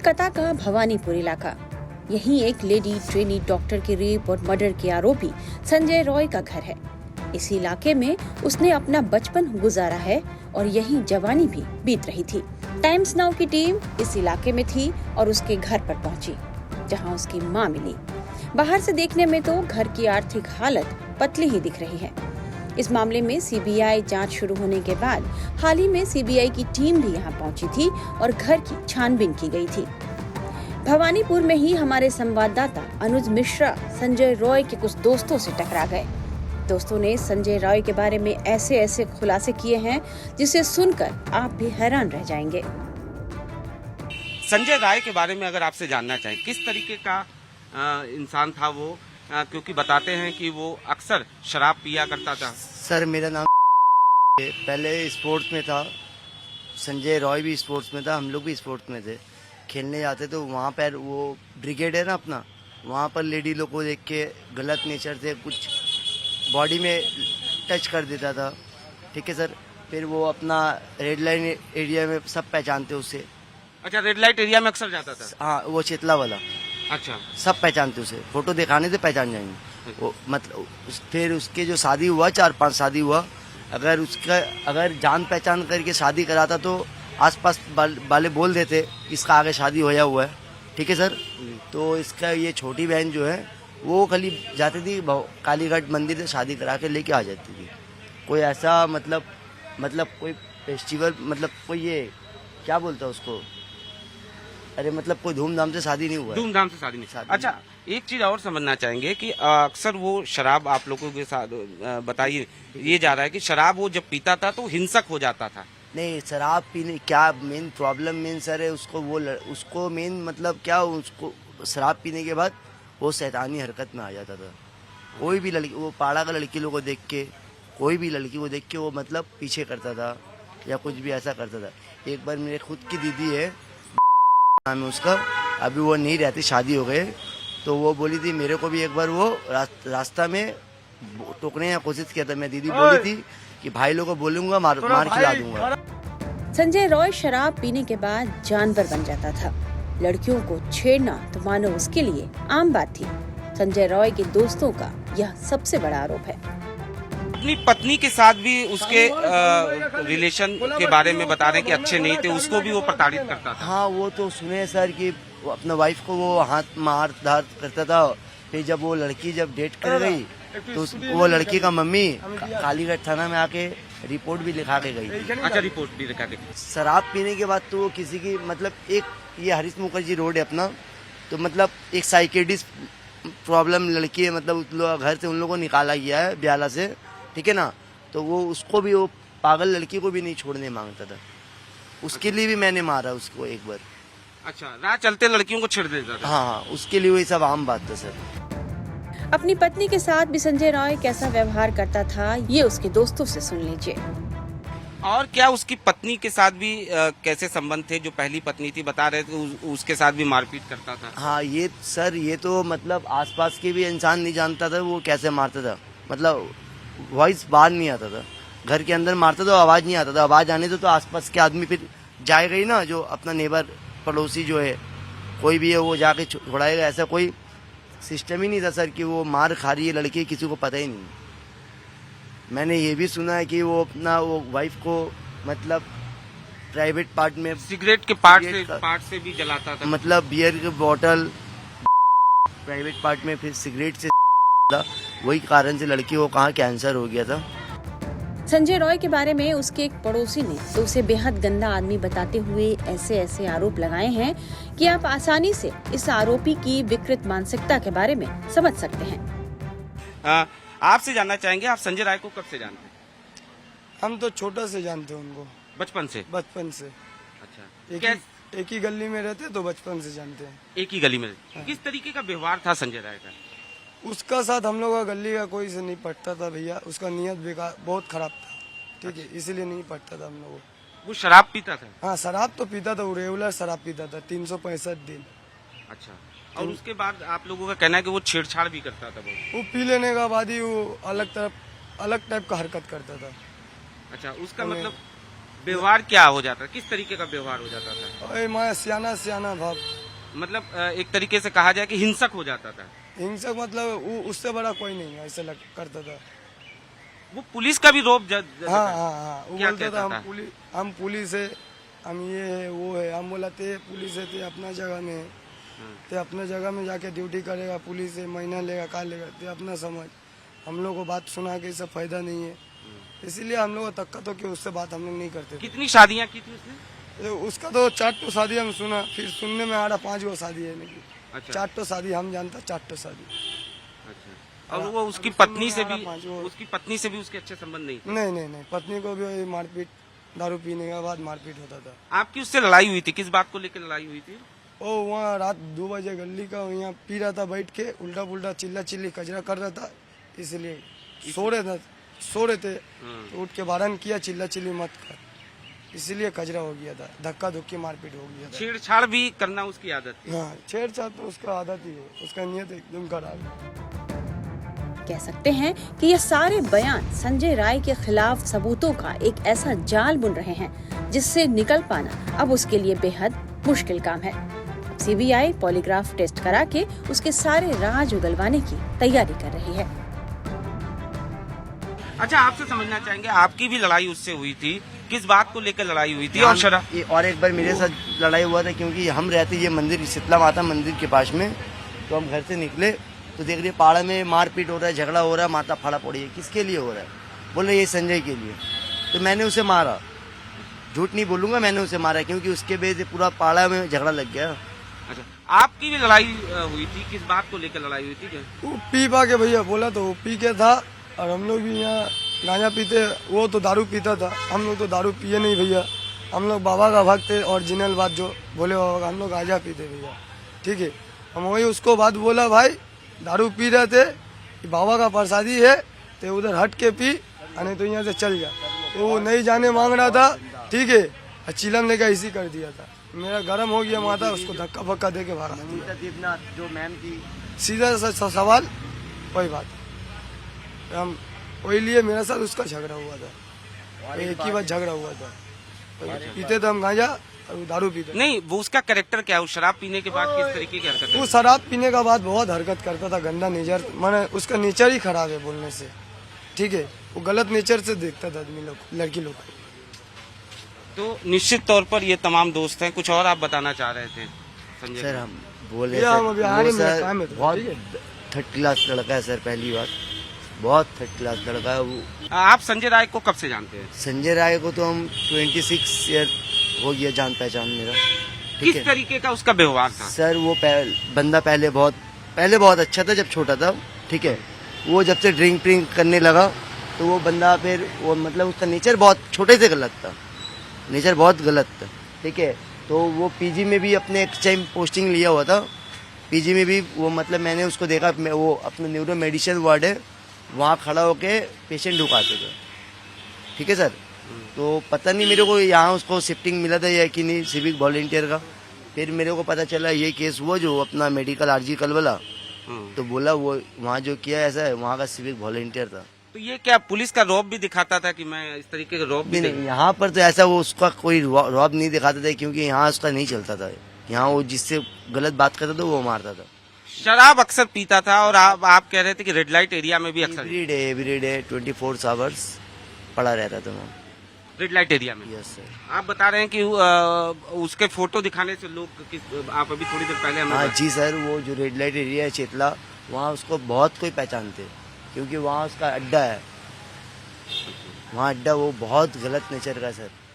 कोलकाता का भवानीपुर इलाका, यहीं एक लेडी ट्रेनी डॉक्टर के रेप और मर्डर के आरोपी संजय रॉय का घर है। इस इलाके में उसने अपना बचपन गुजारा है और यहीं जवानी भी बीत रही थी। टाइम्स नाउ की टीम इस इलाके में थी और उसके घर पर पहुंची, जहां उसकी मां मिली। बाहर से देखने में तो घर की आर्थिक हालत पतली ही दिख रही है। इस मामले में सीबीआई जांच शुरू होने के बाद हाल ही में सीबीआई की टीम भी यहां पहुंची थी और घर की छानबीन की गई थी। भवानीपुर में ही हमारे संवाददाता अनुज मिश्रा संजय रॉय के कुछ दोस्तों से टकरा गए। दोस्तों ने संजय रॉय के बारे में ऐसे खुलासे किए हैं जिसे सुनकर आप भी हैरान रह जाएंगे। संजय राय के बारे में अगर आपसे जानना चाहें, किस तरीके का इंसान था वो, क्योंकि बताते हैं कि वो अक्सर शराब पिया करता था। सर मेरा नाम पहले स्पोर्ट्स में था, संजय रॉय भी स्पोर्ट्स में था, हम लोग भी स्पोर्ट्स में थे। खेलने जाते तो वहाँ पर वो ब्रिगेड है ना अपना, वहाँ पर लेडी लोग को देख के गलत नेचर से कुछ बॉडी में टच कर देता था। ठीक है सर, फिर वो अपना रेड लाइन एरिया में सब पहचानते उसे। अच्छा, रेड लाइट एरिया में अक्सर जाता था? हाँ, वो चेतला वाला। अच्छा, सब पहचानते उसे, फोटो दिखाने से पहचान जाएंगे वो। मतलब फिर उसके जो शादी हुआ, 4-5 शादी हुआ, अगर जान पहचान करके शादी कराता तो आसपास वाले बोल देते इसका आगे शादी होया हुआ है। ठीक है सर, तो इसका ये छोटी बहन जो है वो खाली जाती थी कालीघाट मंदिर से शादी करा के लेके आ जाती थी। कोई ऐसा मतलब कोई फेस्टिवल, मतलब कोई ये क्या बोलता है उसको, अरे मतलब कोई धूमधाम से शादी नहीं हुआ। धूमधाम से शादी नहीं। अच्छा, एक चीज और समझना चाहेंगे कि अक्सर वो शराब, आप लोगों के साथ बताइए, ये जा रहा है कि शराब वो जब पीता था तो हिंसक हो जाता था। नहीं, शराब पीने क्या मेन प्रॉब्लम मेन सर है उसको मेन मतलब क्या, उसको शराब पीने के बाद वो शैतानी हरकत में आ जाता था। कोई भी लड़की, वो पाड़ा का लड़की लोगों को देख के, कोई भी लड़की को देख के वो मतलब पीछे करता था या कुछ भी ऐसा करता था। एक बार मेरे खुद की दीदी है, नाम है उसका, अभी वो नहीं रहती, शादी हो गए, तो वो बोली थी मेरे को भी एक बार वो रास्ता में टोकने की कोशिश किया था। मैं दीदी बोली थी कि भाई लोगों को बोलूंगा, मार खिला दूंगा। संजय रॉय शराब पीने के बाद जानवर बन जाता था। लड़कियों को छेड़ना तो मानो उसके लिए आम बात थी। संजय रॉय के दोस्तों का यह सबसे बड़ा आरोप है। अपनी पत्नी के साथ भी उसके रिलेशन के बारे में बता रहे हैं कि अच्छे नहीं थे, उसको भी वो प्रताड़ित करता था। हाँ, वो तो सुने सर कि अपना वाइफ को वो हाथ मार धार करता था। फिर जब वो लड़की जब डेट कर गई तो वो लड़की का मम्मी कालीघाट थाना में आके रिपोर्ट भी लिखा के गई। अच्छा, रिपोर्ट भी लिखा के। शराब पीने के बाद तो वो किसी की मतलब एक ये हरीश मुखर्जी रोड है अपना, तो मतलब एक साइकेडिस्ट प्रॉब्लम लड़की है, मतलब घर से उन लोगों को निकाला गया है ब्याला से। ठीक है ना, तो वो उसको भी, वो पागल लड़की को भी नहीं छोड़ने मांगता था। उसके लिए भी मैंने मारा उसको एक बार। अच्छा, राह चलते लड़कियों को छेड़ देता था? हाँ, उसके लिए वही सब आम बात था सर। अपनी पत्नी के साथ भी संजय रॉय कैसा व्यवहार करता था, ये उसके दोस्तों से सुन लीजिए। और क्या उसकी पत्नी के साथ भी कैसे संबंध थे? जो पहली पत्नी थी, बता रहे थे उसके साथ भी मारपीट करता था। हाँ, ये सर ये तो मतलब आसपास के भी इंसान नहीं जानता था वो कैसे मारता था। मतलब वॉइस बाहर नहीं आता था, घर के अंदर मारता था, आवाज नहीं आता था। आवाज आने तो आसपास के आदमी फिर जाएगा ही ना, जो अपना नेबर पड़ोसी जो है कोई भी है वो जाके छुड़ाएगा। ऐसा कोई सिस्टम ही नहीं था सर कि वो मार खा रही है लड़की, किसी को पता ही नहीं। मैंने ये भी सुना है कि वो अपना वो वाइफ को मतलब प्राइवेट पार्ट में सिगरेट के पार्ट से भी जलाता था। मतलब बियर की बोतल प्राइवेट पार्ट में, फिर सिगरेट से वही कारण से लड़की को कहाँ कैंसर हो गया था। संजय रॉय के बारे में उसके एक पड़ोसी ने तो उसे बेहद गंदा आदमी बताते हुए ऐसे आरोप लगाए हैं कि आप आसानी से इस आरोपी की विकृत मानसिकता के बारे में समझ सकते हैं। आपसे जानना चाहेंगे, आप संजय राय को कब से जानते हैं? हम तो छोटा से जानते हैं उनको, बचपन से? बचपन से। अच्छा, एक ही गली में रहते तो बचपन से जानते हैं। एक ही गली में? हाँ। किस तरीके का व्यवहार था संजय राय का? उसका साथ हम लोग का गली का कोई से नहीं पटता था भैया, उसका नियत बेकार बहुत खराब था। ठीक है, इसीलिए नहीं पटता था हम लोग। वो शराब पीता था? हाँ, शराब तो पीता था, वो रेगुलर शराब पीता था 365 दिन। अच्छा, और उसके बाद आप लोगों का कहना है कि वो छेड़छाड़ भी करता था? वो पी लेने का बाद ही वो अलग टाइप का हरकत करता था। अच्छा, उसका मतलब व्यवहार क्या हो जाता, किस तरीके का व्यवहार हो जाता था? ओए मैं सियाना सियाना भाव। मतलब एक तरीके से कहा जाए कि हिंसक हो जाता था। हिंसक मतलब उससे बड़ा कोई नहीं है, ऐसे करता था। वो पुलिस का भी रोब हाँ हाँ हाँ, वो क्या बोलता कहता था था? हम पुलिस है, हम ये है वो है। हम बोला ते पुलिस है, ते अपना जगह में है, ते अपना जगह में जाके ड्यूटी करेगा, पुलिस है, महीना लेगा का लेगा, ते अपना समझ। हम लोग को बात सुना के इससे फायदा नहीं है, इसीलिए हम लोग को तक्का तो कि उससे बात हम लोग नहीं करते थे। कितनी शादियां की थी उसने? उसका तो 4 शादी हम सुना, फिर सुनने में आ रहा 5 गो शादी है नहीं। अच्छा। 4 शादी हम जानता, 4 शादी। अच्छा। और वो उसकी अभी पत्नी से सुनने में भी आ रहा 5 गो। उसकी पत्नी से भी उसके अच्छे संबंध नहीं थे? नहीं, पत्नी को भी वही मारपीट, दारू पीने के बाद मारपीट होता था। आपकी उससे लड़ाई हुई थी, किस बात को लेकर लड़ाई हुई थी? ओ वहाँ रात 2 बजे गली का यहाँ पी रहा था बैठ के, उल्टा पुल्टा चिल्ला चिल्ली कचरा कर रहा था, इसलिए सो रहे थे तो उठ के वारन किया, चिल्ला चिल्ली मत कर, इसलिए कचरा हो गया था, धक्का धुक्की मारपीट हो गया था। छेड़छाड़ भी करना उसकी आदत थी? हाँ, छेड़छाड़ तो उसका आदत ही है, उसका नियत एकदम खराब है। कह सकते हैं कि ये सारे बयान संजय राय के खिलाफ सबूतों का एक ऐसा जाल बुन रहे हैं जिससे निकल पाना अब उसके लिए बेहद मुश्किल काम है। सीबीआई पॉलीग्राफ टेस्ट करा के उसके सारे राज उगलवाने की तैयारी कर रही है। अच्छा, आपसे समझना चाहेंगे, आपकी भी लड़ाई उससे हुई थी, किस बात को लेकर लड़ाई हुई थी? और शराब और एक बार मेरे साथ लड़ाई हुआ था, क्योंकि हम रहते ये मंदिर शीतला माता मंदिर के पास में, तो हम घर से निकले तो देख रहे पाड़ा में मारपीट हो रहा है, झगड़ा हो रहा है, माता फाड़ा पड़ी है। किसके लिए हो रहा है? बोले ये संजय के लिए। तो मैंने उसे मारा, झूठ नहीं बोलूंगा, मैंने उसे मारा, क्योंकि उसके वजह से पूरा पाड़ा में झगड़ा लग गया। अच्छा, आपकी भी लड़ाई हुई थी, किस बात को लेकर लड़ाई हुई थी? वो पी पा के भैया बोला तो वो पी के था, और हम लोग भी यहाँ गांजा पीते, वो तो दारू पीता था, हम लोग तो दारू पिए नहीं भैया, हम लोग बाबा का भक्त है, ओरिजिनल बात जो बोले बाबा का, हम लोग गांजा पीते भैया, ठीक है। हम वही उसको बात बोला, भाई दारू पी रहे थे, बाबा का प्रसादी है, तो उधर हट के पी, नहीं तो यहाँ से चल जा। तो वो नहीं जाने मांग रहा था, ठीक है, चिलम लेकर इसी कर दिया था। मेरा गर्म हो गया माथा, उसको धक्का फक्का दे के भागा दिया। जो मैम थी, सीधा सा सवाल वही बात, हम वही लिए मेरे साथ उसका झगड़ा हुआ था, एक ही बार झगड़ा हुआ था। पीते थे हम गांजा और वो दारू पीते। नहीं, वो उसका कैरेक्टर क्या है? वो शराब पीने के बाद किस तरीके की हरकत? वो शराब पीने के बाद बहुत हरकत करता था, गंदा नेचर, माने उसका नेचर ही खराब है बोलने से, ठीक है। वो गलत नेचर से देखता था आदमी लोग, लड़की लोग। तो निश्चित तौर पर ये तमाम दोस्त हैं। कुछ और आप बताना चाह रहे थे संजय? सर हम बोले भैया, हम अभी आ रहे हैं, मेरा काम है तो बहुत ठीक है। 3rd क्लास लड़का है सर, पहली बात, बहुत 3rd क्लास लड़का है वो। आप संजय राय को कब से जानते हैं? संजय राय को तो हम 26 ईयर हो गया जान पहचान मेरा, ठीक किस है। तरीके का उसका व्यवहार था? सर वो बंदा पहले बहुत अच्छा था जब छोटा था, ठीक है। वो जब से ड्रिंक करने लगा तो वो बंदा फिर वो मतलब उसका नेचर बहुत छोटे से गलत था, नेचर बहुत गलत था, ठीक है। तो वो पीजी में भी अपने एक टाइम पोस्टिंग लिया हुआ था, पीजी में भी वो मतलब मैंने उसको देखा, वो अपना न्यूरो मेडिसिन वार्ड है, वहाँ खड़ा होके पेशेंट ढुकाते थे, ठीक है सर। तो पता नहीं मेरे को यहाँ उसको शिफ्टिंग मिला था या कि नहीं, सिविक वॉलंटियर का। फिर मेरे को पता चला ये केस हुआ जो अपना मेडिकल आरजी वाला, तो बोला वो वहाँ जो किया ऐसा है, वहाँ का सिविक वॉलंटियर था। तो ये क्या पुलिस का रौब भी दिखाता था कि मैं इस तरीके का रौब भी नहीं, यहाँ पर तो ऐसा वो उसका कोई रौब नहीं दिखाता था, क्योंकि यहाँ उसका नहीं चलता था। यहाँ वो जिससे गलत बात करता था वो मारता था। शराब अक्सर पीता था, और आप कह रहे थे कि रेड लाइट एरिया में भी अक्सर एवरी डे 24 आवर्स पड़ा रहता था वहाँ, रेड लाइट एरिया में। Yes sir. आप बता रहे हैं कि उसके फोटो दिखाने से लोग आप अभी थोड़ी देर पहले हमें हाँ जी सर, वो जो रेड लाइट एरिया है चेतला, वहाँ उसको बहुत कोई पहचानते, क्योंकि वहाँ उसका अड्डा है, वहाँ अड्डा, वो बहुत गलत नेचर का सर।